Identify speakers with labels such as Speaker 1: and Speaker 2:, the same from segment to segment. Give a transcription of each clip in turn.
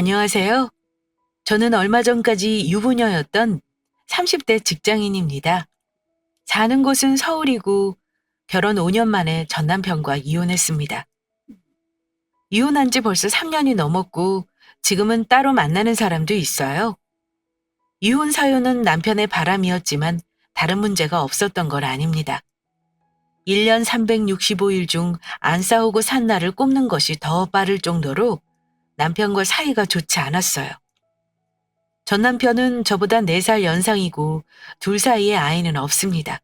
Speaker 1: 안녕하세요. 저는 얼마 전까지 유부녀였던 30대 직장인입니다. 사는 곳은 서울이고 결혼 5년 만에 전 남편과 이혼했습니다. 이혼한 지 벌써 3년이 넘었고 지금은 따로 만나는 사람도 있어요. 이혼 사유는 남편의 바람이었지만 다른 문제가 없었던 건 아닙니다. 1년 365일 중 안 싸우고 산 날을 꼽는 것이 더 빠를 정도로 남편과 사이가 좋지 않았어요. 전 남편은 저보다 4살 연상이고 둘 사이에 아이는 없습니다.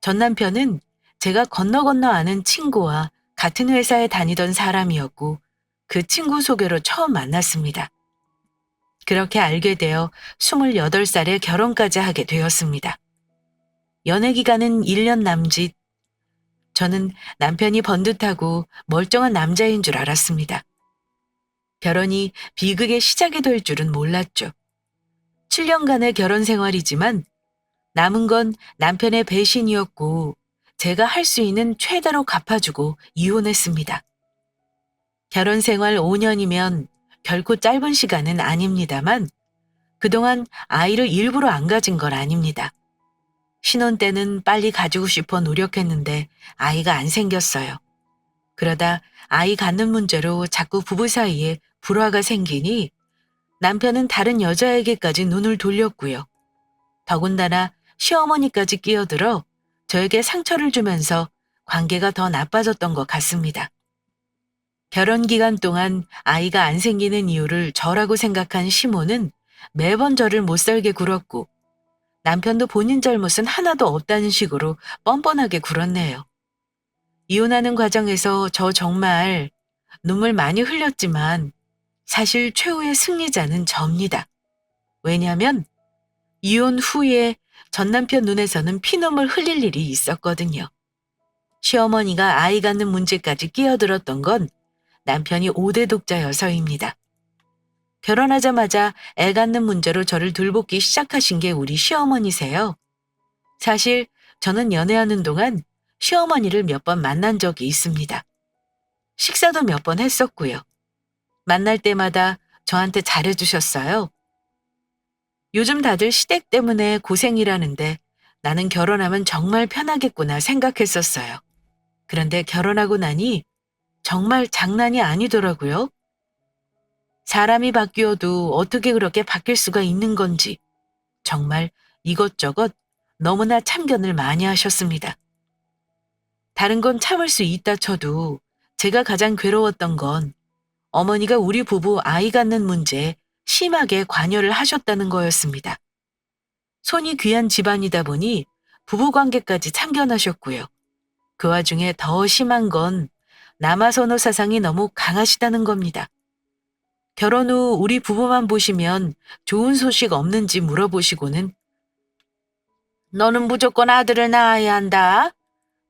Speaker 1: 전 남편은 제가 건너 아는 친구와 같은 회사에 다니던 사람이었고 그 친구 소개로 처음 만났습니다. 그렇게 알게 되어 28살에 결혼까지 하게 되었습니다. 연애 기간은 1년 남짓. 저는 남편이 번듯하고 멀쩡한 남자인 줄 알았습니다. 결혼이 비극의 시작이 될 줄은 몰랐죠. 7년간의 결혼 생활이지만 남은 건 남편의 배신이었고 제가 할 수 있는 최대로 갚아주고 이혼했습니다. 결혼 생활 5년이면 결코 짧은 시간은 아닙니다만 그동안 아이를 일부러 안 가진 건 아닙니다. 신혼 때는 빨리 가지고 싶어 노력했는데 아이가 안 생겼어요. 그러다 아이 갖는 문제로 자꾸 부부 사이에 불화가 생기니 남편은 다른 여자에게까지 눈을 돌렸고요. 더군다나 시어머니까지 끼어들어 저에게 상처를 주면서 관계가 더 나빠졌던 것 같습니다. 결혼 기간 동안 아이가 안 생기는 이유를 저라고 생각한 시모는 매번 저를 못살게 굴었고 남편도 본인 잘못은 하나도 없다는 식으로 뻔뻔하게 굴었네요. 이혼하는 과정에서 저 정말 눈물 많이 흘렸지만 사실 최후의 승리자는 저입니다. 왜냐하면 이혼 후에 전 남편 눈에서는 피눈물 흘릴 일이 있었거든요. 시어머니가 아이 갖는 문제까지 끼어들었던 건 남편이 5대 독자여서입니다. 결혼하자마자 애 갖는 문제로 저를 들볶기 시작하신 게 우리 시어머니세요. 사실 저는 연애하는 동안 시어머니를 몇 번 만난 적이 있습니다. 식사도 몇 번 했었고요. 만날 때마다 저한테 잘해주셨어요. 요즘 다들 시댁 때문에 고생이라는데 나는 결혼하면 정말 편하겠구나 생각했었어요. 그런데 결혼하고 나니 정말 장난이 아니더라고요. 사람이 바뀌어도 어떻게 그렇게 바뀔 수가 있는 건지 정말 이것저것 너무나 참견을 많이 하셨습니다. 다른 건 참을 수 있다 쳐도 제가 가장 괴로웠던 건 어머니가 우리 부부 아이 갖는 문제에 심하게 관여를 하셨다는 거였습니다. 손이 귀한 집안이다 보니 부부관계까지 참견하셨고요. 그 와중에 더 심한 건 남아선호 사상이 너무 강하시다는 겁니다. 결혼 후 우리 부부만 보시면 좋은 소식 없는지 물어보시고는 너는 무조건 아들을 낳아야 한다.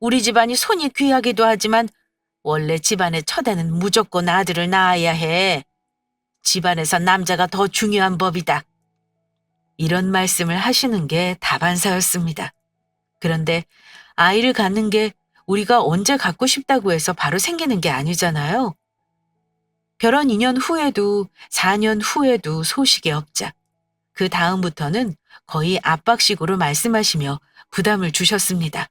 Speaker 1: 우리 집안이 손이 귀하기도 하지만 원래 집안의 첫애는 무조건 아들을 낳아야 해. 집안에서 남자가 더 중요한 법이다. 이런 말씀을 하시는 게 다반사였습니다. 그런데 아이를 갖는 게 우리가 언제 갖고 싶다고 해서 바로 생기는 게 아니잖아요. 결혼 2년 후에도 4년 후에도 소식이 없자 그 다음부터는 거의 압박식으로 말씀하시며 부담을 주셨습니다.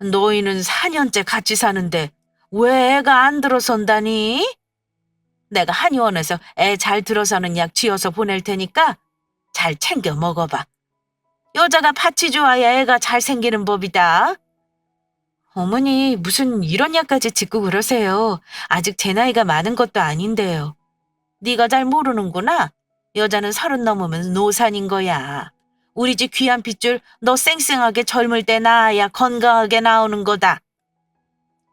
Speaker 1: 너희는 4년째 같이 사는데 왜 애가 안 들어선다니? 내가 한의원에서 애 잘 들어서는 약 쥐어서 보낼 테니까 잘 챙겨 먹어봐. 여자가 밭이 좋아야 애가 잘 생기는 법이다. 어머니, 무슨 이런 약까지 짓고 그러세요. 아직 제 나이가 많은 것도 아닌데요. 네가 잘 모르는구나. 여자는 30 넘으면 노산인 거야. 우리 집 귀한 핏줄 너 쌩쌩하게 젊을 때 낳아야 건강하게 나오는 거다.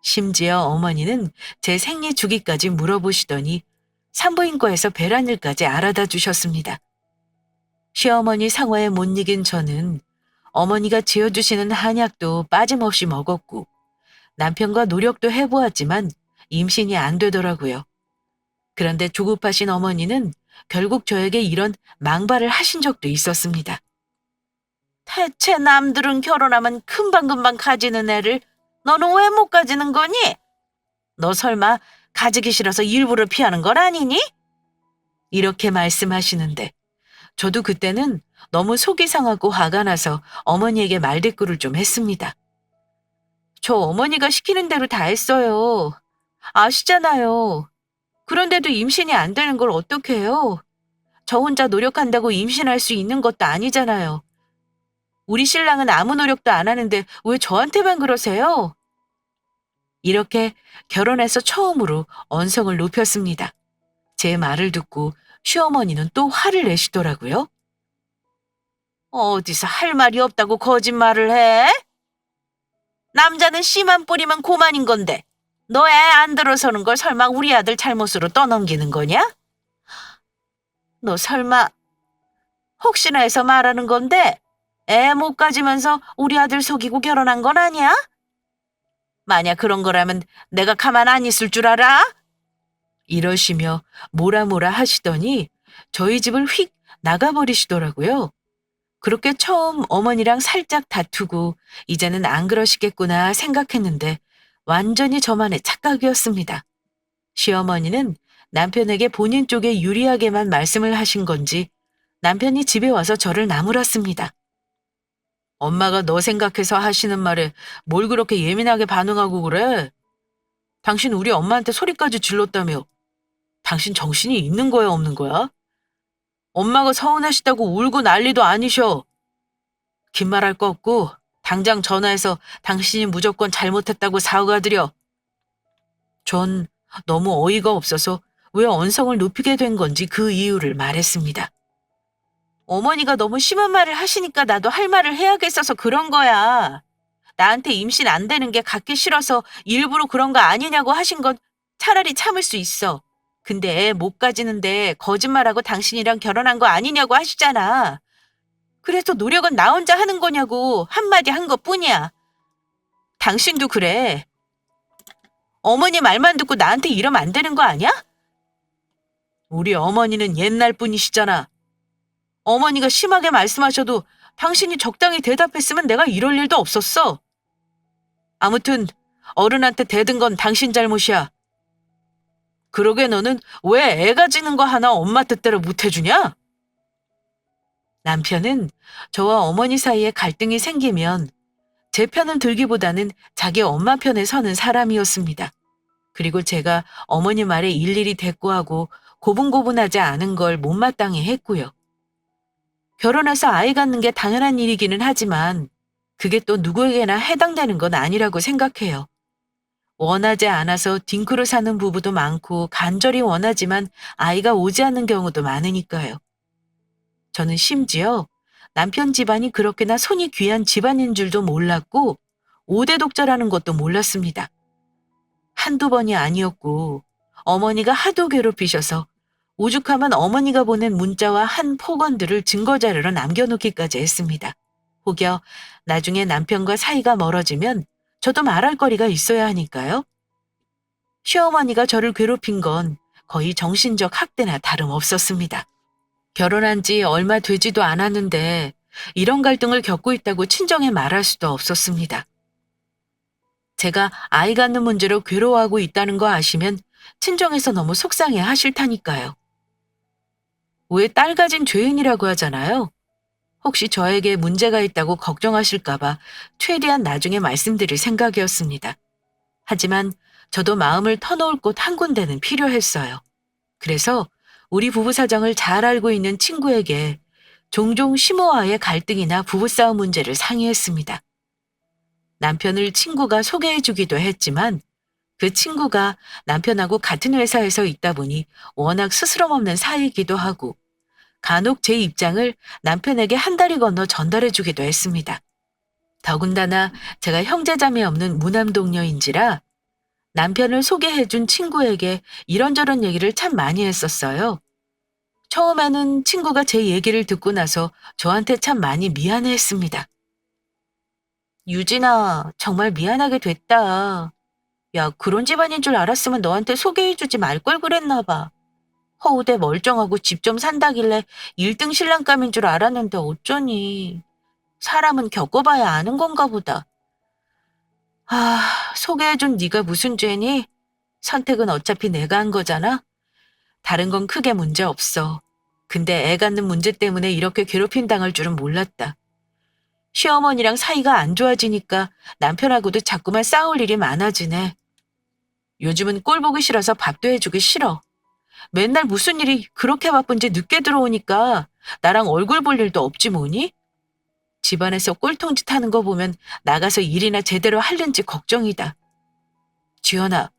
Speaker 1: 심지어 어머니는 제 생리 주기까지 물어보시더니 산부인과에서 배란일까지 알아다 주셨습니다. 시어머니 상화에 못 이긴 저는 어머니가 지어주시는 한약도 빠짐없이 먹었고 남편과 노력도 해보았지만 임신이 안 되더라고요. 그런데 조급하신 어머니는 결국 저에게 이런 망발을 하신 적도 있었습니다. 대체 남들은 결혼하면 금방금방 가지는 애를 너는 왜 못 가지는 거니? 너 설마 가지기 싫어서 일부러 피하는 건 아니니? 이렇게 말씀하시는데 저도 그때는 너무 속이 상하고 화가 나서 어머니에게 말대꾸를 좀 했습니다. 저 어머니가 시키는 대로 다 했어요. 아시잖아요. 그런데도 임신이 안 되는 걸 어떻게 해요? 저 혼자 노력한다고 임신할 수 있는 것도 아니잖아요. 우리 신랑은 아무 노력도 안 하는데 왜 저한테만 그러세요? 이렇게 결혼해서 처음으로 언성을 높였습니다. 제 말을 듣고 시어머니는 또 화를 내시더라고요. 어디서 할 말이 없다고 거짓말을 해? 남자는 씨만 뿌리면 고만인 건데 너 애 안 들어서는 걸 설마 우리 아들 잘못으로 떠넘기는 거냐? 너 설마 혹시나 해서 말하는 건데 애 못 가지면서 우리 아들 속이고 결혼한 건 아니야? 만약 그런 거라면 내가 가만 안 있을 줄 알아? 이러시며 뭐라 하시더니 저희 집을 휙 나가버리시더라고요. 그렇게 처음 어머니랑 살짝 다투고 이제는 안 그러시겠구나 생각했는데 완전히 저만의 착각이었습니다. 시어머니는 남편에게 본인 쪽에 유리하게만 말씀을 하신 건지 남편이 집에 와서 저를 나무랐습니다. 엄마가 너 생각해서 하시는 말에 뭘 그렇게 예민하게 반응하고 그래? 당신 우리 엄마한테 소리까지 질렀다며. 당신 정신이 있는 거야, 없는 거야? 엄마가 서운하시다고 울고 난리도 아니셔. 긴 말 할 거 없고 당장 전화해서 당신이 무조건 잘못했다고 사과드려. 전 너무 어이가 없어서 왜 언성을 높이게 된 건지 그 이유를 말했습니다. 어머니가 너무 심한 말을 하시니까 나도 할 말을 해야겠어서 그런 거야. 나한테 임신 안 되는 게 갖기 싫어서 일부러 그런 거 아니냐고 하신 건 차라리 참을 수 있어. 근데 애 못 가지는데 거짓말하고 당신이랑 결혼한 거 아니냐고 하시잖아. 그래서 노력은 나 혼자 하는 거냐고 한마디 한 것뿐이야. 당신도 그래. 어머니 말만 듣고 나한테 이러면 안 되는 거 아니야? 우리 어머니는 옛날 분이시잖아. 어머니가 심하게 말씀하셔도 당신이 적당히 대답했으면 내가 이럴 일도 없었어. 아무튼 어른한테 대든 건 당신 잘못이야. 그러게 너는 왜 애 가지는 거 하나 엄마 뜻대로 못 해주냐? 남편은 저와 어머니 사이에 갈등이 생기면 제 편을 들기보다는 자기 엄마 편에 서는 사람이었습니다. 그리고 제가 어머니 말에 일일이 대꾸하고 고분고분하지 않은 걸 못마땅해 했고요. 결혼해서 아이 갖는 게 당연한 일이기는 하지만 그게 또 누구에게나 해당되는 건 아니라고 생각해요. 원하지 않아서 딩크로 사는 부부도 많고 간절히 원하지만 아이가 오지 않는 경우도 많으니까요. 저는 심지어 남편 집안이 그렇게나 손이 귀한 집안인 줄도 몰랐고 5대 독자라는 것도 몰랐습니다. 한두 번이 아니었고 어머니가 하도 괴롭히셔서 오죽하면 어머니가 보낸 문자와 한 폭언들을 증거자료로 남겨놓기까지 했습니다. 혹여 나중에 남편과 사이가 멀어지면 저도 말할 거리가 있어야 하니까요. 시어머니가 저를 괴롭힌 건 거의 정신적 학대나 다름없었습니다. 결혼한 지 얼마 되지도 않았는데 이런 갈등을 겪고 있다고 친정에 말할 수도 없었습니다. 제가 아이 갖는 문제로 괴로워하고 있다는 거 아시면 친정에서 너무 속상해 하실 테니까요. 왜 딸 가진 죄인이라고 하잖아요. 혹시 저에게 문제가 있다고 걱정하실까봐 최대한 나중에 말씀드릴 생각이었습니다. 하지만 저도 마음을 터놓을 곳 한 군데는 필요했어요. 그래서 우리 부부 사정을 잘 알고 있는 친구에게 종종 시모와의 갈등이나 부부싸움 문제를 상의했습니다. 남편을 친구가 소개해주기도 했지만 그 친구가 남편하고 같은 회사에서 있다 보니 워낙 스스럼 없는 사이이기도 하고 간혹 제 입장을 남편에게 한 다리 건너 전달해주기도 했습니다. 더군다나 제가 형제자매 없는 무남동녀인지라 남편을 소개해준 친구에게 이런저런 얘기를 참 많이 했었어요. 처음에는 친구가 제 얘기를 듣고 나서 저한테 참 많이 미안해했습니다. 유진아, 정말 미안하게 됐다. 야, 그런 집안인 줄 알았으면 너한테 소개해주지 말 걸 그랬나 봐. 허우대 멀쩡하고 집 좀 산다길래 1등 신랑감인 줄 알았는데 어쩌니. 사람은 겪어봐야 아는 건가 보다. 소개해준 네가 무슨 죄니? 선택은 어차피 내가 한 거잖아. 다른 건 크게 문제 없어. 근데 애 갖는 문제 때문에 이렇게 괴롭힘 당할 줄은 몰랐다. 시어머니랑 사이가 안 좋아지니까 남편하고도 자꾸만 싸울 일이 많아지네. 요즘은 꼴 보기 싫어서 밥도 해주기 싫어. 맨날 무슨 일이 그렇게 바쁜지 늦게 들어오니까 나랑 얼굴 볼 일도 없지 뭐니? 집안에서 꼴통짓 하는 거 보면 나가서 일이나 제대로 하는지 걱정이다. 지연아,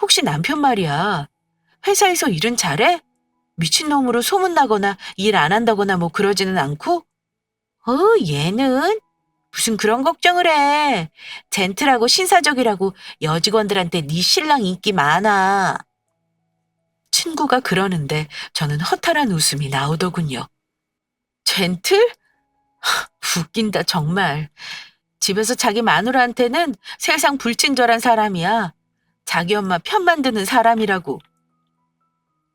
Speaker 1: 혹시 남편 말이야. 회사에서 일은 잘해? 미친놈으로 소문나거나 일 안 한다거나 뭐 그러지는 않고? 얘는? 무슨 그런 걱정을 해. 젠틀하고 신사적이라고 여직원들한테 네 신랑 인기 많아. 친구가 그러는데 저는 허탈한 웃음이 나오더군요. 젠틀? 웃긴다 정말. 집에서 자기 마누라한테는 세상 불친절한 사람이야. 자기 엄마 편만 드는 사람이라고.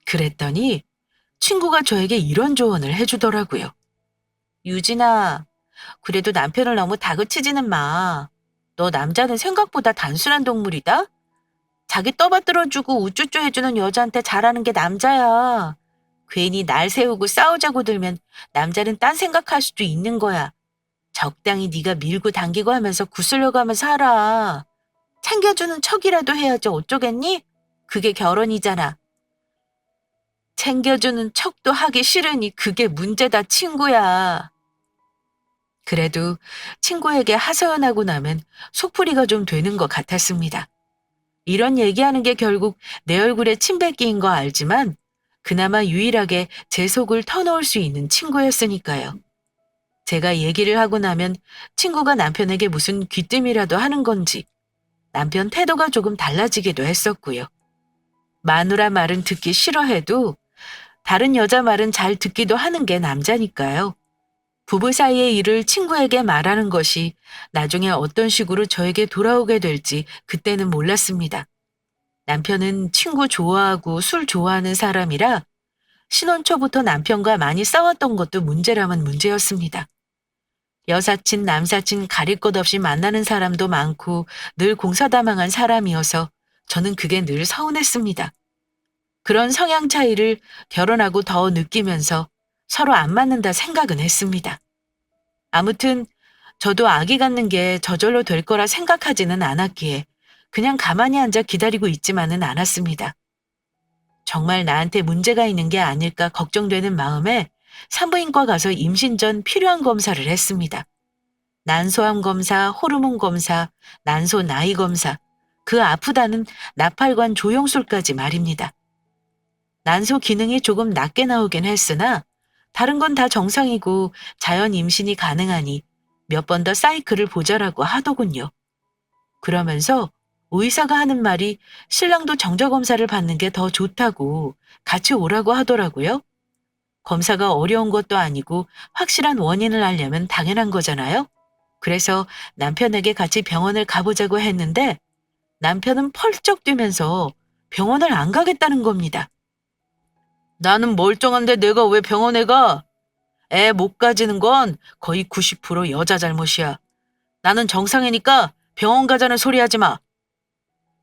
Speaker 1: 그랬더니 친구가 저에게 이런 조언을 해주더라고요. 유진아, 그래도 남편을 너무 다그치지는 마. 너 남자는 생각보다 단순한 동물이다. 자기 떠받들어주고 우쭈쭈 해주는 여자한테 잘하는 게 남자야. 괜히 날 세우고 싸우자고 들면 남자는 딴 생각할 수도 있는 거야. 적당히 네가 밀고 당기고 하면서 구슬려가며 살아. 챙겨주는 척이라도 해야지 어쩌겠니? 그게 결혼이잖아. 챙겨주는 척도 하기 싫으니 그게 문제다, 친구야. 그래도 친구에게 하소연하고 나면 속풀이가 좀 되는 것 같았습니다. 이런 얘기하는 게 결국 내 얼굴에 침 뱉기인 거 알지만 그나마 유일하게 제 속을 터놓을 수 있는 친구였으니까요. 제가 얘기를 하고 나면 친구가 남편에게 무슨 귀뜸이라도 하는 건지 남편 태도가 조금 달라지기도 했었고요. 마누라 말은 듣기 싫어해도 다른 여자 말은 잘 듣기도 하는 게 남자니까요. 부부 사이의 일을 친구에게 말하는 것이 나중에 어떤 식으로 저에게 돌아오게 될지 그때는 몰랐습니다. 남편은 친구 좋아하고 술 좋아하는 사람이라 신혼 초부터 남편과 많이 싸웠던 것도 문제라면 문제였습니다. 여사친, 남사친 가릴 것 없이 만나는 사람도 많고 늘 공사다망한 사람이어서 저는 그게 늘 서운했습니다. 그런 성향 차이를 결혼하고 더 느끼면서 서로 안 맞는다 생각은 했습니다. 아무튼 저도 아기 갖는 게 저절로 될 거라 생각하지는 않았기에 그냥 가만히 앉아 기다리고 있지만은 않았습니다. 정말 나한테 문제가 있는 게 아닐까 걱정되는 마음에 산부인과 가서 임신 전 필요한 검사를 했습니다. 난소암 검사, 호르몬 검사, 난소 나이 검사, 그 아프다는 나팔관 조영술까지 말입니다. 난소 기능이 조금 낮게 나오긴 했으나 다른 건 다 정상이고 자연 임신이 가능하니 몇 번 더 사이클을 보자라고 하더군요. 그러면서 의사가 하는 말이 신랑도 정자검사를 받는 게 더 좋다고 같이 오라고 하더라고요. 검사가 어려운 것도 아니고 확실한 원인을 알려면 당연한 거잖아요. 그래서 남편에게 같이 병원을 가보자고 했는데 남편은 펄쩍 뛰면서 병원을 안 가겠다는 겁니다. 나는 멀쩡한데 내가 왜 병원에 가? 애 못 가지는 건 거의 90% 여자 잘못이야. 나는 정상이니까 병원 가자는 소리 하지 마.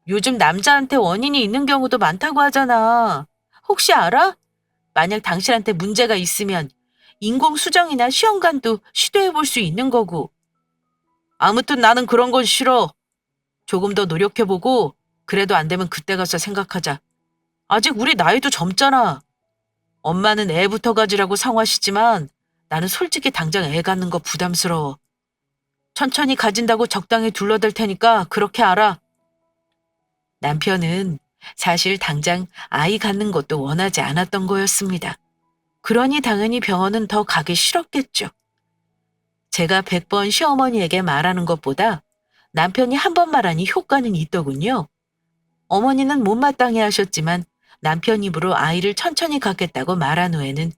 Speaker 1: 요즘 남자한테 원인이 있는 경우도 많다고 하잖아. 혹시 알아? 만약 당신한테 문제가 있으면 인공수정이나 시험관도 시도해 볼 수 있는 거고. 아무튼 나는 그런 건 싫어. 조금 더 노력해보고 그래도 안 되면 그때 가서 생각하자. 아직 우리 나이도 젊잖아. 엄마는 애부터 가지라고 상화시지만 나는 솔직히 당장 애 갖는 거 부담스러워. 천천히 가진다고 적당히 둘러댈 테니까 그렇게 알아. 남편은 사실 당장 아이 갖는 것도 원하지 않았던 거였습니다. 그러니 당연히 병원은 더 가기 싫었겠죠. 제가 100번 시어머니에게 말하는 것보다 남편이 한 번 말하니 효과는 있더군요. 어머니는 못마땅해 하셨지만 남편 입으로 아이를 천천히 갖겠다고 말한 후에는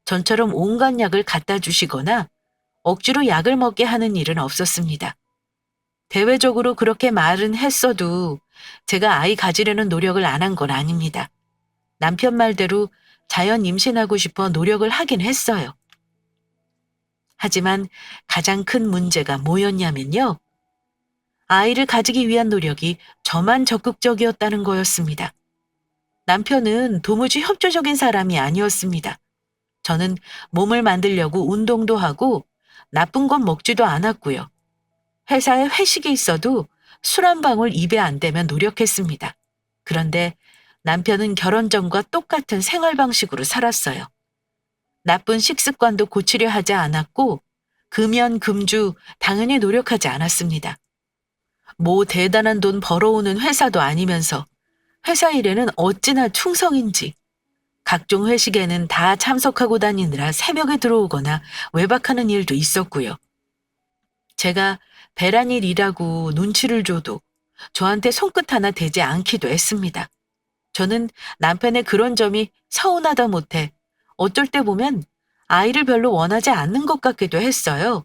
Speaker 1: 전처럼 온갖 약을 갖다 주시거나 억지로 약을 먹게 하는 일은 없었습니다. 대외적으로 그렇게 말은 했어도 제가 아이 가지려는 노력을 안 한 건 아닙니다. 남편 말대로 자연 임신하고 싶어 노력을 하긴 했어요. 하지만 가장 큰 문제가 뭐였냐면요. 아이를 가지기 위한 노력이 저만 적극적이었다는 거였습니다. 남편은 도무지 협조적인 사람이 아니었습니다. 저는 몸을 만들려고 운동도 하고 나쁜 건 먹지도 않았고요. 회사에 회식이 있어도 술 한 방울 입에 안 대면 노력했습니다. 그런데 남편은 결혼 전과 똑같은 생활 방식으로 살았어요. 나쁜 식습관도 고치려 하지 않았고 금연, 금주 당연히 노력하지 않았습니다. 뭐 대단한 돈 벌어오는 회사도 아니면서 회사 일에는 어찌나 충성인지 각종 회식에는 다 참석하고 다니느라 새벽에 들어오거나 외박하는 일도 있었고요. 제가 배란일 일하고 눈치를 줘도 저한테 손끝 하나 대지 않기도 했습니다. 저는 남편의 그런 점이 서운하다 못해 어쩔 때 보면 아이를 별로 원하지 않는 것 같기도 했어요.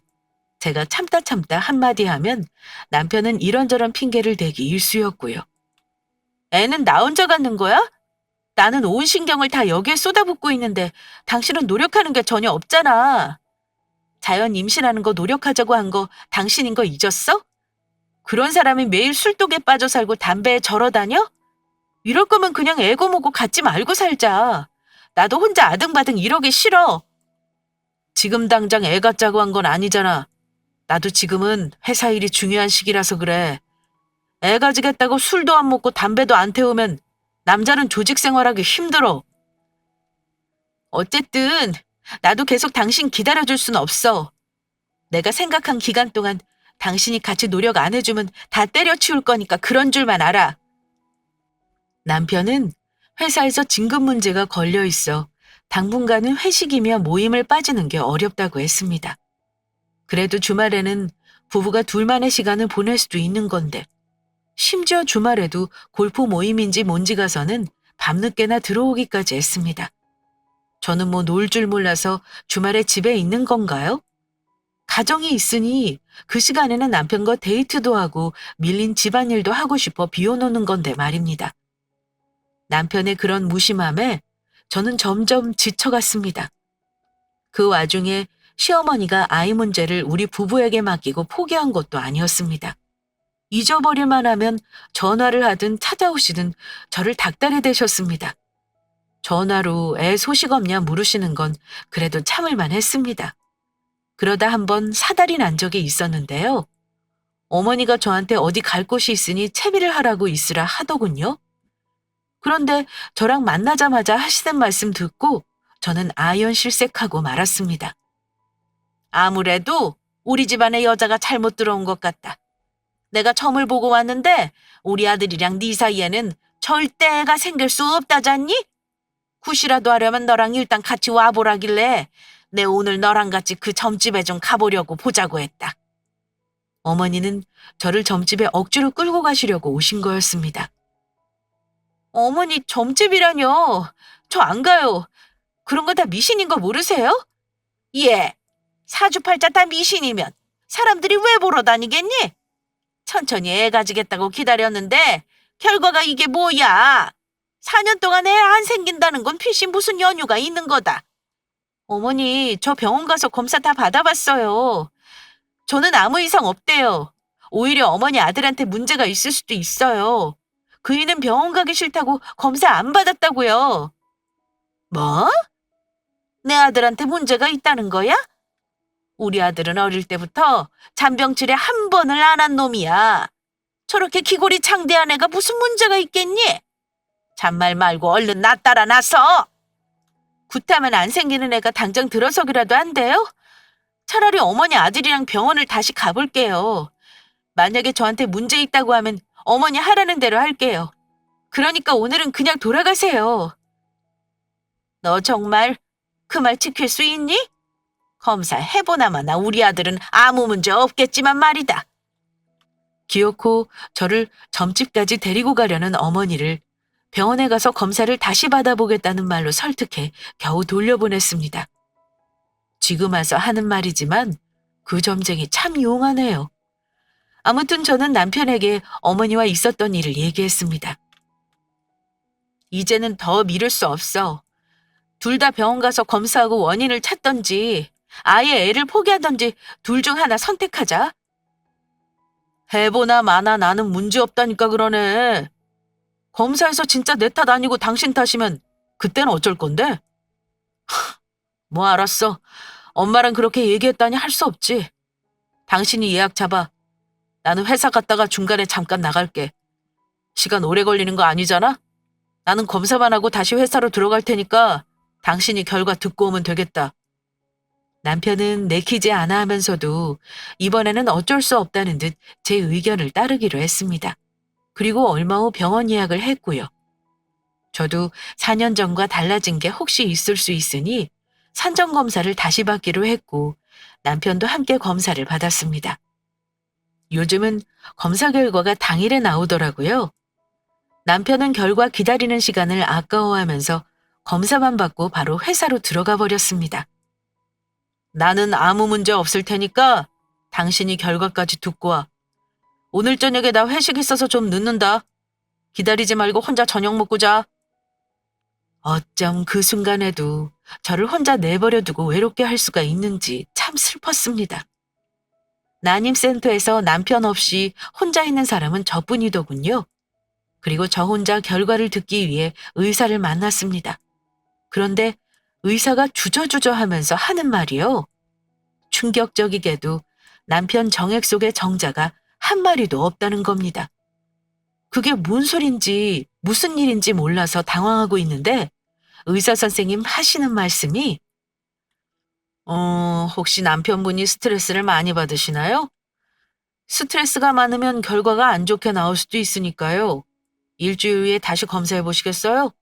Speaker 1: 제가 참다 참다 한마디 하면 남편은 이런저런 핑계를 대기 일쑤였고요. 애는 나 혼자 갖는 거야? 나는 온 신경을 다 여기에 쏟아붓고 있는데 당신은 노력하는 게 전혀 없잖아. 자연 임신하는 거 노력하자고 한 거 당신인 거 잊었어? 그런 사람이 매일 술독에 빠져 살고 담배에 절어 다녀? 이럴 거면 그냥 애고 뭐고 갖지 말고 살자. 나도 혼자 아등바등 이러기 싫어. 지금 당장 애 갖자고 한 건 아니잖아. 나도 지금은 회사 일이 중요한 시기라서 그래. 애 가지겠다고 술도 안 먹고 담배도 안 태우면 남자는 조직 생활하기 힘들어. 어쨌든 나도 계속 당신 기다려줄 순 없어. 내가 생각한 기간 동안 당신이 같이 노력 안 해주면 다 때려치울 거니까 그런 줄만 알아. 남편은 회사에서 진급 문제가 걸려 있어 당분간은 회식이며 모임을 빠지는 게 어렵다고 했습니다. 그래도 주말에는 부부가 둘만의 시간을 보낼 수도 있는 건데 심지어 주말에도 골프 모임인지 뭔지 가서는 밤늦게나 들어오기까지 했습니다. 저는 뭐 놀 줄 몰라서 주말에 집에 있는 건가요? 가정이 있으니 그 시간에는 남편과 데이트도 하고 밀린 집안일도 하고 싶어 비워놓는 건데 말입니다. 남편의 그런 무심함에 저는 점점 지쳐갔습니다. 그 와중에 시어머니가 아이 문제를 우리 부부에게 맡기고 포기한 것도 아니었습니다. 잊어버릴만 하면 전화를 하든 찾아오시든 저를 닥달해 대셨습니다. 전화로 애 소식 없냐 물으시는 건 그래도 참을만 했습니다. 그러다 한번 사달이 난 적이 있었는데요. 어머니가 저한테 어디 갈 곳이 있으니 채비를 하라고 있으라 하더군요. 그런데 저랑 만나자마자 하시는 말씀 듣고 저는 아연실색하고 말았습니다. 아무래도 우리 집안에 여자가 잘못 들어온 것 같다. 내가 점을 보고 왔는데 우리 아들이랑 네 사이에는 절대 애가 생길 수 없다잖니? 굿이라도 하려면 너랑 일단 같이 와보라길래 내 오늘 너랑 같이 그 점집에 좀 가보려고 보자고 했다. 어머니는 저를 점집에 억지로 끌고 가시려고 오신 거였습니다. 어머니 점집이라뇨. 저 안 가요. 그런 거 다 미신인 거 모르세요? 예. 사주팔자 다 미신이면 사람들이 왜 보러 다니겠니? 천천히 애 가지겠다고 기다렸는데 결과가 이게 뭐야? 4년 동안 애 안 생긴다는 건 필시 무슨 연유가 있는 거다. 어머니, 저 병원 가서 검사 다 받아봤어요. 저는 아무 이상 없대요. 오히려 어머니 아들한테 문제가 있을 수도 있어요. 그이는 병원 가기 싫다고 검사 안 받았다고요. 뭐? 내 아들한테 문제가 있다는 거야? 우리 아들은 어릴 때부터 잔병치레 한 번을 안 한 놈이야. 저렇게 기골이 창대한 애가 무슨 문제가 있겠니? 잔말 말고 얼른 나 따라 나서. 굿하면 안 생기는 애가 당장 들어서기라도 한대요? 차라리 어머니 아들이랑 병원을 다시 가볼게요. 만약에 저한테 문제 있다고 하면 어머니 하라는 대로 할게요. 그러니까 오늘은 그냥 돌아가세요. 너 정말 그 말 지킬 수 있니? 검사해보나마나 우리 아들은 아무 문제 없겠지만 말이다. 기어코 저를 점집까지 데리고 가려는 어머니를 병원에 가서 검사를 다시 받아보겠다는 말로 설득해 겨우 돌려보냈습니다. 지금 와서 하는 말이지만 그 점쟁이 참 용하네요. 아무튼 저는 남편에게 어머니와 있었던 일을 얘기했습니다. 이제는 더 미룰 수 없어. 둘 다 병원 가서 검사하고 원인을 찾던지 아예 애를 포기하던지 둘 중 하나 선택하자. 해보나 마나 나는 문제 없다니까 그러네. 검사에서 진짜 내 탓 아니고 당신 탓이면 그때는 어쩔 건데? 뭐 알았어. 엄마랑 그렇게 얘기했다니 할 수 없지. 당신이 예약 잡아. 나는 회사 갔다가 중간에 잠깐 나갈게. 시간 오래 걸리는 거 아니잖아? 나는 검사만 하고 다시 회사로 들어갈 테니까 당신이 결과 듣고 오면 되겠다. 남편은 내키지 않아 하면서도 이번에는 어쩔 수 없다는 듯 제 의견을 따르기로 했습니다. 그리고 얼마 후 병원 예약을 했고요. 저도 4년 전과 달라진 게 혹시 있을 수 있으니 산정 검사를 다시 받기로 했고 남편도 함께 검사를 받았습니다. 요즘은 검사 결과가 당일에 나오더라고요. 남편은 결과 기다리는 시간을 아까워하면서 검사만 받고 바로 회사로 들어가 버렸습니다. 나는 아무 문제 없을 테니까 당신이 결과까지 듣고 와. 오늘 저녁에 나 회식 있어서 좀 늦는다. 기다리지 말고 혼자 저녁 먹고 자. 어쩜 그 순간에도 저를 혼자 내버려 두고 외롭게 할 수가 있는지 참 슬펐습니다. 난임센터에서 남편 없이 혼자 있는 사람은 저뿐이더군요. 그리고 저 혼자 결과를 듣기 위해 의사를 만났습니다. 그런데 의사가 주저주저 하면서 하는 말이요. 충격적이게도 남편 정액 속의 정자가 한 마리도 없다는 겁니다. 그게 뭔 소린지 무슨 일인지 몰라서 당황하고 있는데 의사 선생님 하시는 말씀이 혹시 남편분이 스트레스를 많이 받으시나요? 스트레스가 많으면 결과가 안 좋게 나올 수도 있으니까요. 일주일 후에 다시 검사해 보시겠어요?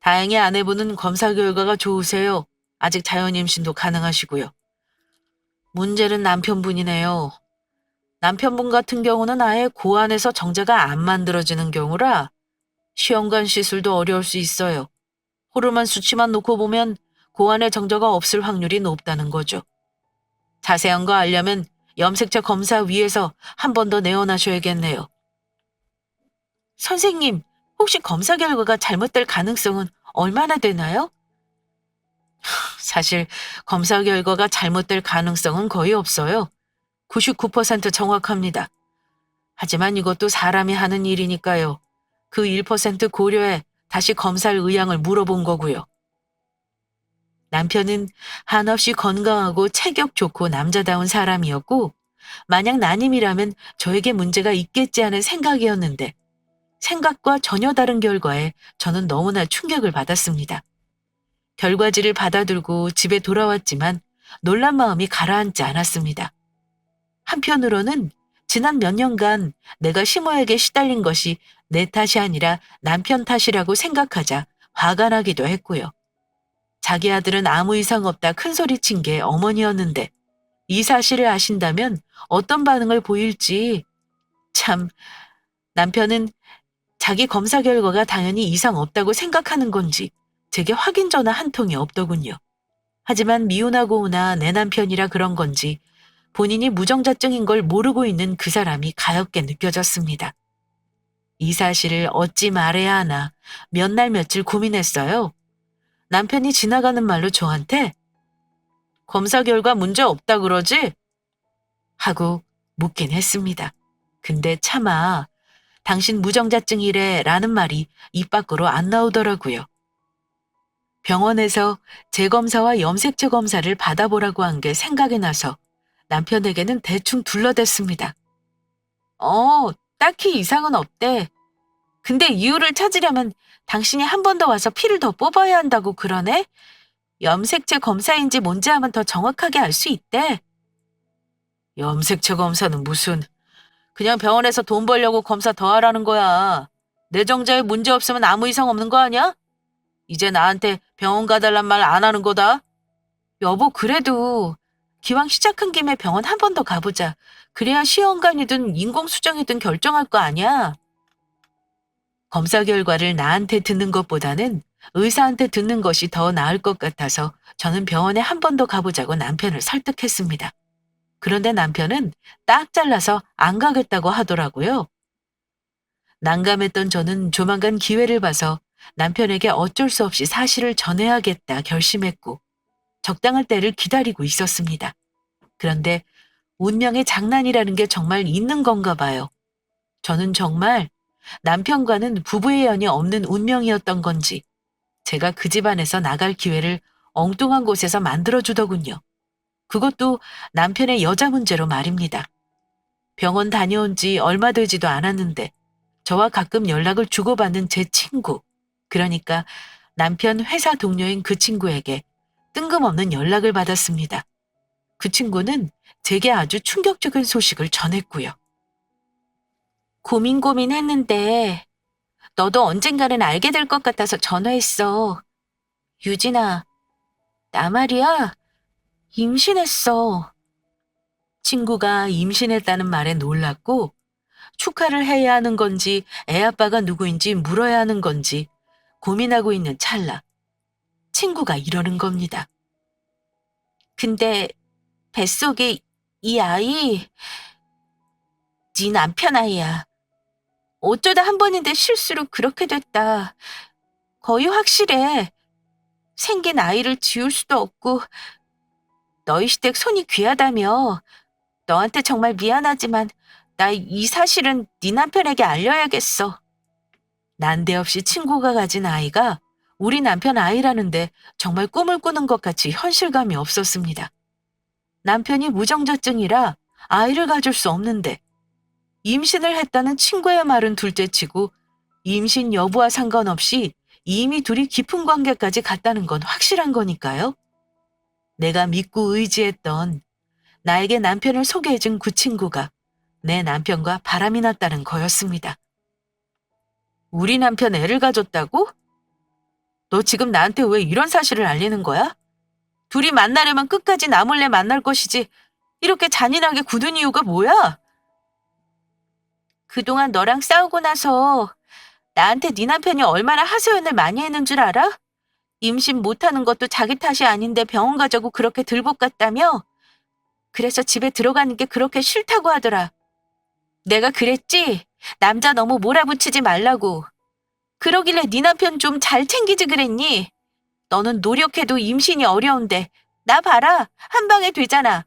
Speaker 1: 다행히 아내분은 검사 결과가 좋으세요. 아직 자연 임신도 가능하시고요. 문제는 남편분이네요. 남편분 같은 경우는 아예 고안에서 정자가 안 만들어지는 경우라 시험관 시술도 어려울 수 있어요. 호르몬 수치만 놓고 보면 고안에 정자가 없을 확률이 높다는 거죠. 자세한 거 알려면 염색체 검사 위에서 한 번 더 내원하셔야겠네요. 선생님, 혹시 검사 결과가 잘못될 가능성은 얼마나 되나요? 사실 검사 결과가 잘못될 가능성은 거의 없어요. 99% 정확합니다. 하지만 이것도 사람이 하는 일이니까요. 그 1% 고려해 다시 검사할 의향을 물어본 거고요. 남편은 한없이 건강하고 체격 좋고 남자다운 사람이었고 만약 난임이라면 저에게 문제가 있겠지 하는 생각이었는데 생각과 전혀 다른 결과에 저는 너무나 충격을 받았습니다. 결과지를 받아들고 집에 돌아왔지만 놀란 마음이 가라앉지 않았습니다. 한편으로는 지난 몇 년간 내가 심호에게 시달린 것이 내 탓이 아니라 남편 탓이라고 생각하자 화가 나기도 했고요. 자기 아들은 아무 이상 없다 큰소리친 게 어머니였는데 이 사실을 아신다면 어떤 반응을 보일지 참 남편은 자기 검사 결과가 당연히 이상 없다고 생각하는 건지 제게 확인 전화 한 통이 없더군요. 하지만 미운하고 오나 내 남편이라 그런 건지 본인이 무정자증인 걸 모르고 있는 그 사람이 가엾게 느껴졌습니다. 이 사실을 어찌 말해야 하나 몇 날 며칠 고민했어요. 남편이 지나가는 말로 저한테 검사 결과 문제 없다 그러지? 하고 묻긴 했습니다. 근데 차마 당신 무정자증이래 라는 말이 입 밖으로 안 나오더라고요. 병원에서 재검사와 염색체 검사를 받아보라고 한 게 생각이 나서 남편에게는 대충 둘러댔습니다. 딱히 이상은 없대. 근데 이유를 찾으려면 당신이 한 번 더 와서 피를 더 뽑아야 한다고 그러네? 염색체 검사인지 뭔지 하면 더 정확하게 알 수 있대. 염색체 검사는 무슨, 그냥 병원에서 돈 벌려고 검사 더 하라는 거야. 내 정자에 문제 없으면 아무 이상 없는 거 아니야? 이제 나한테 병원 가달란 말 안 하는 거다. 여보, 그래도 기왕 시작한 김에 병원 한 번 더 가보자. 그래야 시험관이든 인공수정이든 결정할 거 아니야. 검사 결과를 나한테 듣는 것보다는 의사한테 듣는 것이 더 나을 것 같아서 저는 병원에 한 번 더 가보자고 남편을 설득했습니다. 그런데 남편은 딱 잘라서 안 가겠다고 하더라고요. 난감했던 저는 조만간 기회를 봐서 남편에게 어쩔 수 없이 사실을 전해야겠다 결심했고 적당할 때를 기다리고 있었습니다. 그런데 운명의 장난이라는 게 정말 있는 건가 봐요. 저는 정말 남편과는 부부의 연이 없는 운명이었던 건지 제가 그 집안에서 나갈 기회를 엉뚱한 곳에서 만들어주더군요. 그것도 남편의 여자 문제로 말입니다. 병원 다녀온 지 얼마 되지도 않았는데 저와 가끔 연락을 주고받는 제 친구, 그러니까 남편 회사 동료인 그 친구에게 뜬금없는 연락을 받았습니다. 그 친구는 제게 아주 충격적인 소식을 전했고요. 고민했는데 너도 언젠가는 알게 될 것 같아서 전화했어. 유진아, 나 말이야, 임신했어. 친구가 임신했다는 말에 놀랐고 축하를 해야 하는 건지 애 아빠가 누구인지 물어야 하는 건지 고민하고 있는 찰나 친구가 이러는 겁니다. 근데 뱃속에 이 아이 네 남편 아이야. 어쩌다 한 번인데 실수로 그렇게 됐다. 거의 확실해. 생긴 아이를 지울 수도 없고 너희 시댁 손이 귀하다며. 너한테 정말 미안하지만 나 이 사실은 네 남편에게 알려야겠어. 난데없이 친구가 가진 아이가 우리 남편 아이라는데 정말 꿈을 꾸는 것 같이 현실감이 없었습니다. 남편이 무정자증이라 아이를 가질 수 없는데 임신을 했다는 친구의 말은 둘째치고 임신 여부와 상관없이 이미 둘이 깊은 관계까지 갔다는 건 확실한 거니까요. 내가 믿고 의지했던 나에게 남편을 소개해준 그 친구가 내 남편과 바람이 났다는 거였습니다. 우리 남편 애를 가졌다고? 너 지금 나한테 왜 이런 사실을 알리는 거야? 둘이 만나려면 끝까지 나 몰래 만날 것이지 이렇게 잔인하게 굳은 이유가 뭐야? 그동안 너랑 싸우고 나서 나한테 네 남편이 얼마나 하소연을 많이 했는 줄 알아? 임신 못하는 것도 자기 탓이 아닌데 병원 가자고 그렇게 들복 갔다며? 그래서 집에 들어가는 게 그렇게 싫다고 하더라. 내가 그랬지? 남자 너무 몰아붙이지 말라고. 그러길래 네 남편 좀 잘 챙기지 그랬니? 너는 노력해도 임신이 어려운데 나 봐라, 한 방에 되잖아.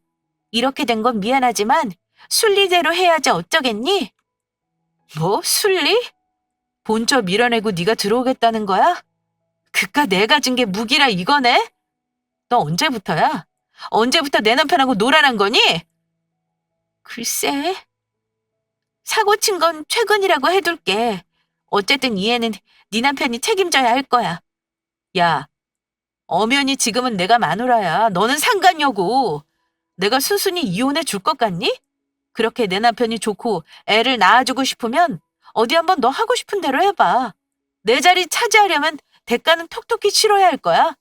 Speaker 1: 이렇게 된 건 미안하지만 순리대로 해야지 어쩌겠니? 뭐 순리? 본처 밀어내고 네가 들어오겠다는 거야? 그깟 내가 준 게 무기라 이거네? 너 언제부터야? 언제부터 내 남편하고 놀아난 거니? 글쎄, 사고 친 건 최근이라고 해둘게. 어쨌든 이 애는 네 남편이 책임져야 할 거야. 야, 엄연히 지금은 내가 마누라야. 너는 상관여고. 내가 순순히 이혼해 줄 것 같니? 그렇게 내 남편이 좋고 애를 낳아주고 싶으면 어디 한번 너 하고 싶은 대로 해봐. 내 자리 차지하려면 대가는 톡톡히 치러야 할 거야.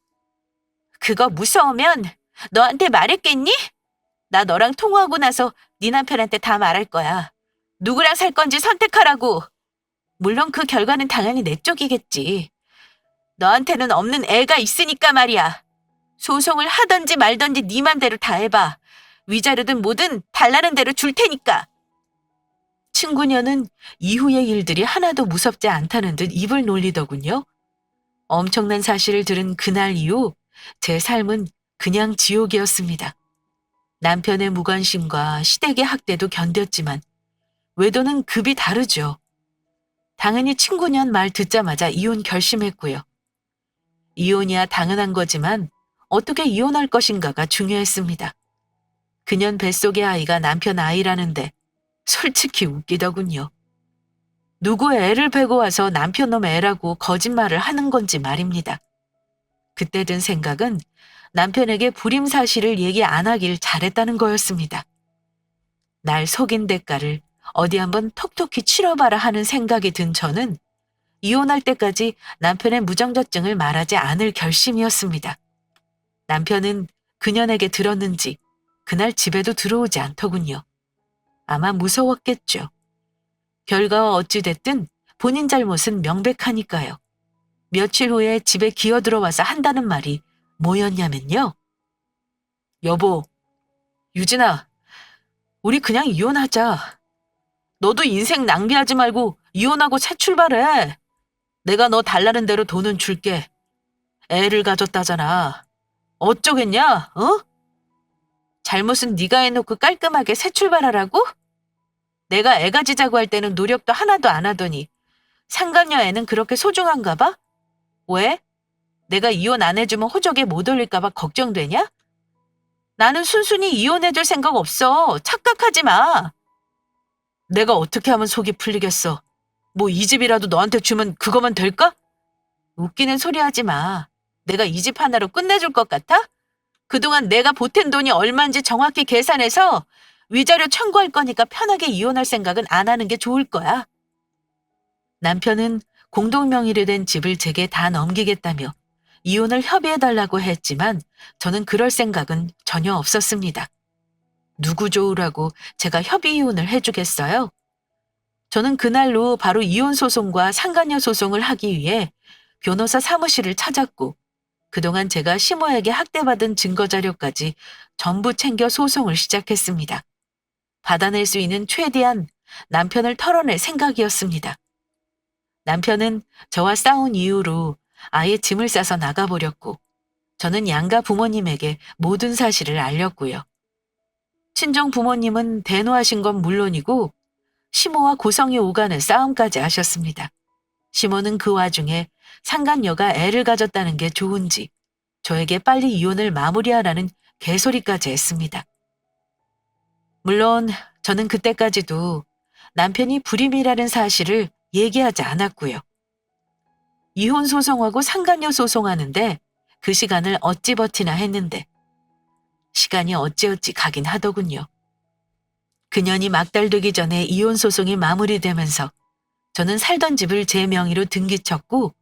Speaker 1: 그거 무서우면 너한테 말했겠니? 나 너랑 통화하고 나서 네 남편한테 다 말할 거야. 누구랑 살 건지 선택하라고. 물론 그 결과는 당연히 내 쪽이겠지. 너한테는 없는 애가 있으니까 말이야. 소송을 하던지 말던지 네 맘대로 다 해봐. 위자료든 뭐든 달라는 대로 줄 테니까. 친구녀는 이후의 일들이 하나도 무섭지 않다는 듯 입을 놀리더군요. 엄청난 사실을 들은 그날 이후 제 삶은 그냥 지옥이었습니다. 남편의 무관심과 시댁의 학대도 견뎠지만 외도는 급이 다르죠. 당연히 친구년 말 듣자마자 이혼 결심했고요. 이혼이야 당연한 거지만 어떻게 이혼할 것인가가 중요했습니다. 그년 뱃속의 아이가 남편 아이라는데 솔직히 웃기더군요. 누구 애를 베고 와서 남편 놈 애라고 거짓말을 하는 건지 말입니다. 그때 든 생각은 남편에게 불임 사실을 얘기 안 하길 잘했다는 거였습니다. 날 속인 대가를 어디 한번 톡톡히 치러봐라 하는 생각이 든 저는 이혼할 때까지 남편의 무정자증을 말하지 않을 결심이었습니다. 남편은 그년에게 들었는지 그날 집에도 들어오지 않더군요. 아마 무서웠겠죠. 결과가 어찌됐든 본인 잘못은 명백하니까요. 며칠 후에 집에 기어 들어와서 한다는 말이 뭐였냐면요. 여보, 유진아, 우리 그냥 이혼하자. 너도 인생 낭비하지 말고 이혼하고 새 출발해. 내가 너 달라는 대로 돈은 줄게. 애를 가졌다잖아. 어쩌겠냐, 어? 잘못은 네가 해놓고 깔끔하게 새 출발하라고? 내가 애 가지자고 할 때는 노력도 하나도 안 하더니 상간녀 애는 그렇게 소중한가 봐? 왜? 내가 이혼 안 해주면 호적에 못 올릴까 봐 걱정되냐? 나는 순순히 이혼해줄 생각 없어. 착각하지 마. 내가 어떻게 하면 속이 풀리겠어. 뭐 이 집이라도 너한테 주면 그거만 될까? 웃기는 소리 하지 마. 내가 이 집 하나로 끝내줄 것 같아? 그동안 내가 보탠 돈이 얼마인지 정확히 계산해서 위자료 청구할 거니까 편하게 이혼할 생각은 안 하는 게 좋을 거야. 남편은 공동명의로 된 집을 제게 다 넘기겠다며 이혼을 협의해달라고 했지만 저는 그럴 생각은 전혀 없었습니다. 누구 좋으라고 제가 협의 이혼을 해주겠어요? 저는 그날로 바로 이혼 소송과 상간녀 소송을 하기 위해 변호사 사무실을 찾았고 그동안 제가 시모에게 학대받은 증거 자료까지 전부 챙겨 소송을 시작했습니다. 받아낼 수 있는 최대한 남편을 털어낼 생각이었습니다. 남편은 저와 싸운 이후로 아예 짐을 싸서 나가버렸고 저는 양가 부모님에게 모든 사실을 알렸고요. 친정 부모님은 대노하신 건 물론이고 시모와 고성이 오가는 싸움까지 하셨습니다. 시모는 그 와중에 상간녀가 애를 가졌다는 게 좋은지 저에게 빨리 이혼을 마무리하라는 개소리까지 했습니다. 물론 저는 그때까지도 남편이 불임이라는 사실을 얘기하지 않았고요. 이혼 소송하고 상간녀 소송하는데 그 시간을 어찌 버티나 했는데 시간이 어찌어찌 가긴 하더군요. 그년이 막달되기 전에 이혼 소송이 마무리되면서 저는 살던 집을 제 명의로 등기쳤고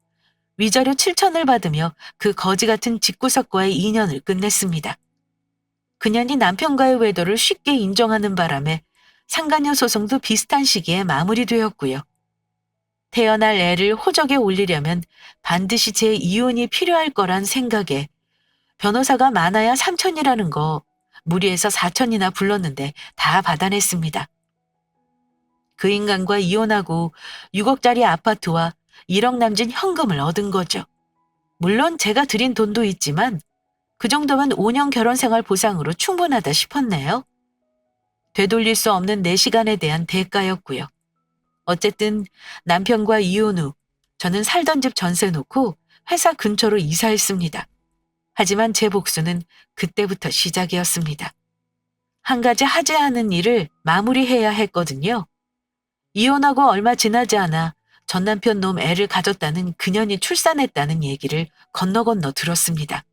Speaker 1: 위자료 7천을 받으며 그 거지 같은 집구석과의 인연을 끝냈습니다. 그년이 남편과의 외도를 쉽게 인정하는 바람에 상간녀 소송도 비슷한 시기에 마무리되었고요. 태어날 애를 호적에 올리려면 반드시 제 이혼이 필요할 거란 생각에 변호사가 많아야 3천이라는 거 무리해서 4천이나 불렀는데 다 받아냈습니다. 그 인간과 이혼하고 6억짜리 아파트와 1억 남짓 현금을 얻은 거죠. 물론 제가 드린 돈도 있지만 그 정도면 5년 결혼생활 보상으로 충분하다 싶었네요. 되돌릴 수 없는 내 시간에 대한 대가였고요. 어쨌든 남편과 이혼 후 저는 살던 집 전세 놓고 회사 근처로 이사했습니다. 하지만 제 복수는 그때부터 시작이었습니다. 한 가지 하지 않은 일을 마무리해야 했거든요. 이혼하고 얼마 지나지 않아 전 남편 놈 애를 가졌다는 그년이 출산했다는 얘기를 건너 들었습니다.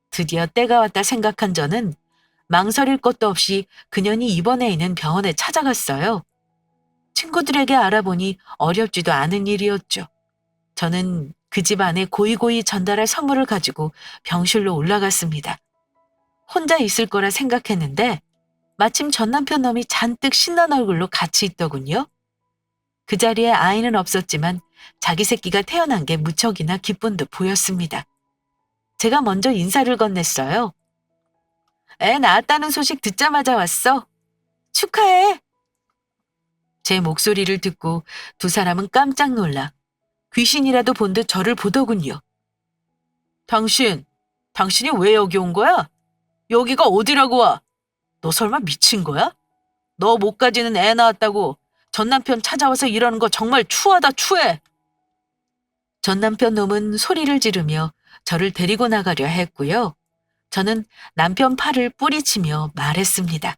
Speaker 1: 드디어 때가 왔다 생각한 저는 망설일 것도 없이 그년이 입원해 있는 병원에 찾아갔어요. 친구들에게 알아보니 어렵지도 않은 일이었죠. 저는 그 집안에 고이고이 전달할 선물을 가지고 병실로 올라갔습니다. 혼자 있을 거라 생각했는데 마침 전 남편 놈이 잔뜩 신난 얼굴로 같이 있더군요. 그 자리에 아이는 없었지만 자기 새끼가 태어난 게 무척이나 기쁜 듯 보였습니다. 제가 먼저 인사를 건넸어요. 애 낳았다는 소식 듣자마자 왔어. 축하해. 제 목소리를 듣고 두 사람은 깜짝 놀라 귀신이라도 본 듯 저를 보더군요. 당신이 왜 여기 온 거야? 여기가 어디라고 와? 너 설마 미친 거야? 너 못 가지는 애 낳았다고 전 남편 찾아와서 이러는 거 정말 추하다 추해. 전 남편 놈은 소리를 지르며 저를 데리고 나가려 했고요. 저는 남편 팔을 뿌리치며 말했습니다.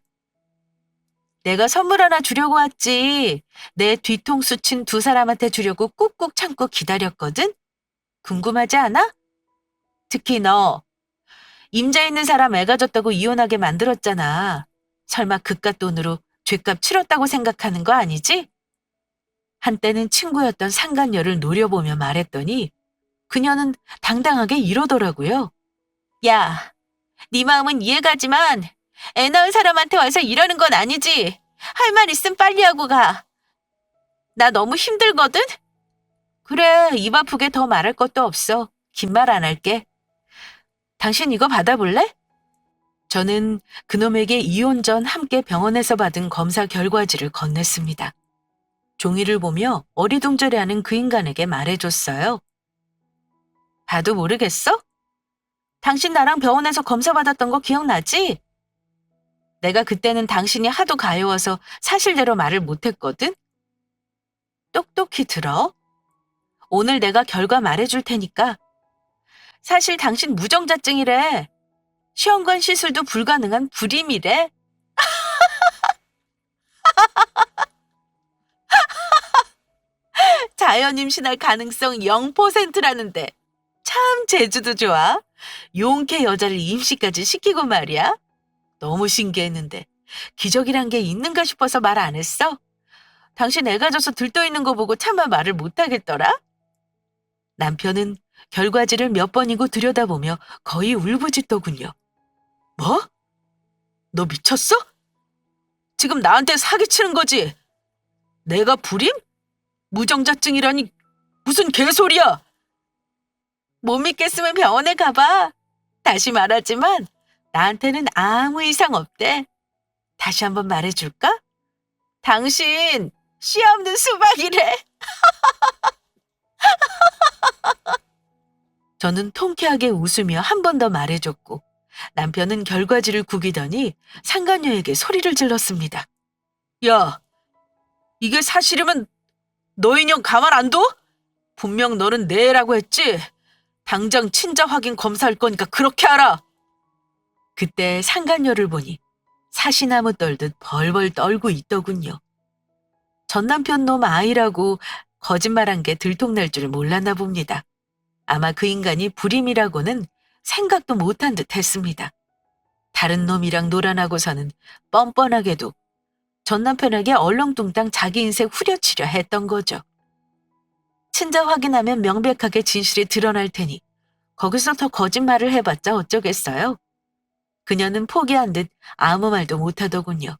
Speaker 1: 내가 선물 하나 주려고 왔지. 내 뒤통수 친 두 사람한테 주려고 꾹꾹 참고 기다렸거든? 궁금하지 않아? 특히 너, 임자 있는 사람 애 가졌다고 이혼하게 만들었잖아. 설마 그깟 돈으로 죗값 치렀다고 생각하는 거 아니지? 한때는 친구였던 상간녀를 노려보며 말했더니 그녀는 당당하게 이러더라고요. 야, 네 마음은 이해가지만 애 낳은 사람한테 와서 이러는 건 아니지. 할 말 있으면 빨리 하고 가. 나 너무 힘들거든? 그래, 입 아프게 더 말할 것도 없어. 긴 말 안 할게. 당신 이거 받아볼래? 저는 그놈에게 이혼 전 함께 병원에서 받은 검사 결과지를 건넸습니다. 종이를 보며 어리둥절해하는 그 인간에게 말해줬어요. 봐도 모르겠어? 당신 나랑 병원에서 검사 받았던 거 기억나지? 내가 그때는 당신이 하도 가여워서 사실대로 말을 못했거든? 똑똑히 들어. 오늘 내가 결과 말해줄 테니까. 사실 당신 무정자증이래. 시험관 시술도 불가능한 불임이래. 자연 임신할 가능성 0%라는데. 참 재주도 좋아. 용케 여자를 임시까지 시키고 말이야. 너무 신기했는데 기적이란 게 있는가 싶어서 말 안 했어? 당신 애 가져서 들떠있는 거 보고 차마 말을 못하겠더라? 남편은 결과지를 몇 번이고 들여다보며 거의 울부짖더군요. 뭐? 너 미쳤어? 지금 나한테 사기치는 거지? 내가 불임? 무정자증이라니 무슨 개소리야? 못 믿겠으면 병원에 가봐. 다시 말하지만 나한테는 아무 이상 없대. 다시 한번 말해줄까? 당신 씨 없는 수박이래. 저는 통쾌하게 웃으며 한 번 더 말해줬고 남편은 결과지를 구기더니 상간녀에게 소리를 질렀습니다. 야, 이게 사실이면 너 인형 가만 안 둬? 분명 너는 내 애라고 했지? 당장 친자 확인 검사할 거니까 그렇게 알아. 그때 상간녀를 보니 사시나무 떨듯 벌벌 떨고 있더군요. 전 남편 놈 아이라고 거짓말한 게 들통날 줄 몰랐나 봅니다. 아마 그 인간이 불임이라고는 생각도 못한 듯 했습니다. 다른 놈이랑 놀아나고서는 뻔뻔하게도 전 남편에게 얼렁뚱땅 자기 인생 후려치려 했던 거죠. 친자 확인하면 명백하게 진실이 드러날 테니 거기서 더 거짓말을 해봤자 어쩌겠어요. 그녀는 포기한 듯 아무 말도 못하더군요.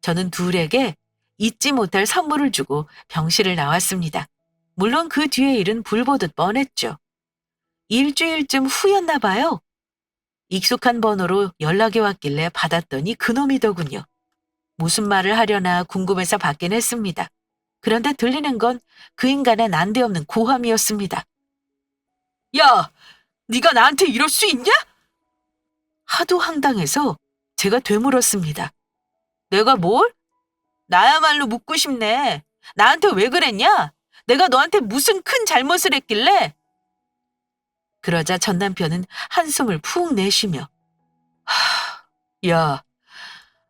Speaker 1: 저는 둘에게 잊지 못할 선물을 주고 병실을 나왔습니다. 물론 그 뒤의 일은 불보듯 뻔했죠. 일주일쯤 후였나 봐요. 익숙한 번호로 연락이 왔길래 받았더니 그놈이더군요. 무슨 말을 하려나 궁금해서 받긴 했습니다. 그런데 들리는 건 그 인간의 난데없는 고함이었습니다. 야, 네가 나한테 이럴 수 있냐? 하도 황당해서 제가 되물었습니다. 내가 뭘? 나야말로 묻고 싶네. 나한테 왜 그랬냐? 내가 너한테 무슨 큰 잘못을 했길래? 그러자 전 남편은 한숨을 푹 내쉬며 야,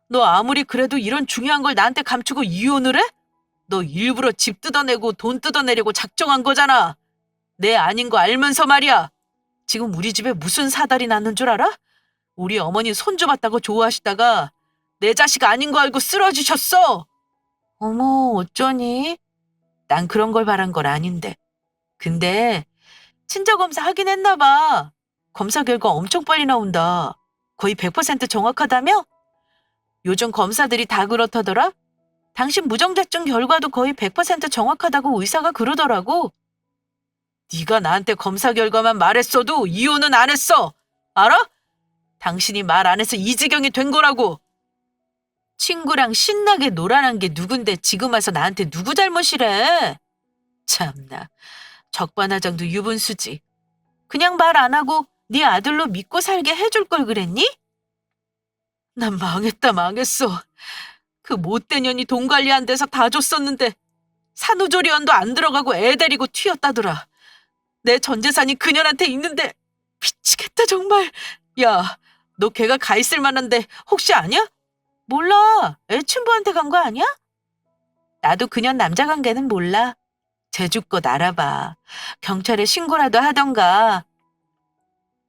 Speaker 1: 너 아무리 그래도 이런 중요한 걸 나한테 감추고 이혼을 해? 너 일부러 집 뜯어내고 돈 뜯어내려고 작정한 거잖아. 내 아닌 거 알면서 말이야. 지금 우리 집에 무슨 사달이 났는 줄 알아? 우리 어머니 손주 봤다고 좋아하시다가 내 자식 아닌 거 알고 쓰러지셨어. 어머, 어쩌니? 난 그런 걸 바란 건 아닌데. 근데 친자 검사 하긴 했나 봐. 검사 결과 엄청 빨리 나온다. 거의 100% 정확하다며? 요즘 검사들이 다 그렇다더라? 당신 무정자증 결과도 거의 100% 정확하다고 의사가 그러더라고. 네가 나한테 검사 결과만 말했어도 이혼은 안 했어. 알아? 당신이 말 안 해서 이 지경이 된 거라고. 친구랑 신나게 놀아난 게 누군데 지금 와서 나한테 누구 잘못이래. 참나. 적반하장도 유분수지. 그냥 말 안 하고 네 아들로 믿고 살게 해줄 걸 그랬니? 난 망했다 망했어. 그 못된 년이 돈 관리 안 돼서 다 줬었는데 산후조리원도 안 들어가고 애 데리고 튀었다더라. 내 전 재산이 그년한테 있는데 미치겠다 정말. 야, 너 걔가 가 있을 만한데 혹시 아냐? 몰라. 애 친부한테 간 거 아니야? 나도 그년 남자 관계는 몰라. 제주껏 알아봐. 경찰에 신고라도 하던가.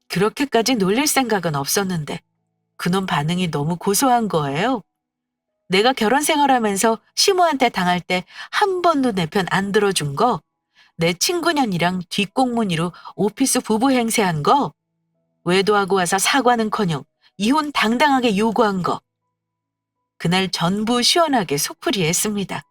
Speaker 1: 그렇게까지 놀릴 생각은 없었는데 그놈 반응이 너무 고소한 거예요. 내가 결혼 생활하면서 시모한테 당할 때 한 번도 내 편 안 들어준 거, 내 친구년이랑 뒷공무니로 오피스 부부 행세한 거, 외도하고 와서 사과는커녕 이혼 당당하게 요구한 거. 그날 전부 시원하게 속풀이했습니다.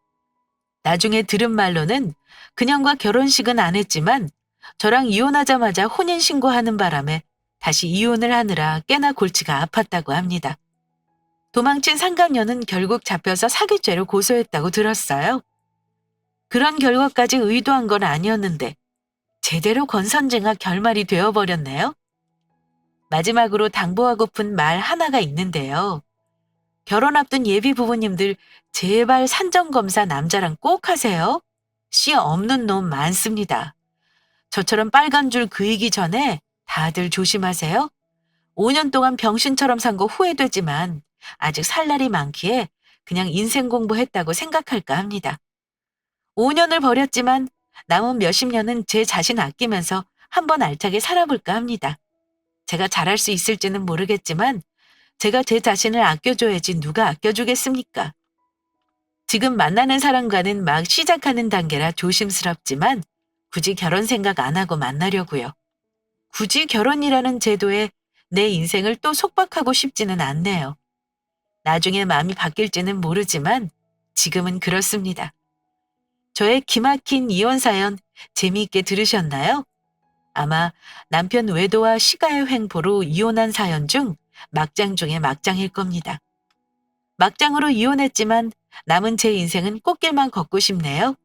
Speaker 1: 나중에 들은 말로는 그년과 결혼식은 안 했지만 저랑 이혼하자마자 혼인신고하는 바람에 다시 이혼을 하느라 꽤나 골치가 아팠다고 합니다. 도망친 상간녀는 결국 잡혀서 사기죄로 고소했다고 들었어요. 그런 결과까지 의도한 건 아니었는데 제대로 건선징악 결말이 되어버렸네요. 마지막으로 당부하고픈 말 하나가 있는데요. 결혼 앞둔 예비 부부님들 제발 산정검사 남자랑 꼭 하세요. 씨 없는 놈 많습니다. 저처럼 빨간 줄 그이기 전에 다들 조심하세요. 5년 동안 병신처럼 산 거 후회되지만 아직 살 날이 많기에 그냥 인생 공부했다고 생각할까 합니다. 5년을 버렸지만 남은 몇십 년은 제 자신 아끼면서 한번 알차게 살아볼까 합니다. 제가 잘할 수 있을지는 모르겠지만 제가 제 자신을 아껴줘야지 누가 아껴주겠습니까? 지금 만나는 사람과는 막 시작하는 단계라 조심스럽지만 굳이 결혼 생각 안 하고 만나려고요. 굳이 결혼이라는 제도에 내 인생을 또 속박하고 싶지는 않네요. 나중에 마음이 바뀔지는 모르지만 지금은 그렇습니다. 저의 기막힌 이혼 사연 재미있게 들으셨나요? 아마 남편 외도와 시가의 횡포로 이혼한 사연 중 막장 중의 막장일 겁니다. 막장으로 이혼했지만 남은 제 인생은 꽃길만 걷고 싶네요.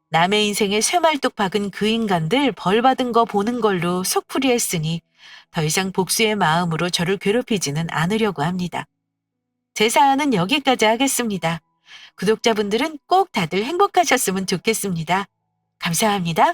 Speaker 1: 남의 인생에 쇠말뚝 박은 그 인간들 벌 받은 거 보는 걸로 속풀이 했으니 더 이상 복수의 마음으로 저를 괴롭히지는 않으려고 합니다. 제 사연은 여기까지 하겠습니다. 구독자분들은 꼭 다들 행복하셨으면 좋겠습니다. 감사합니다.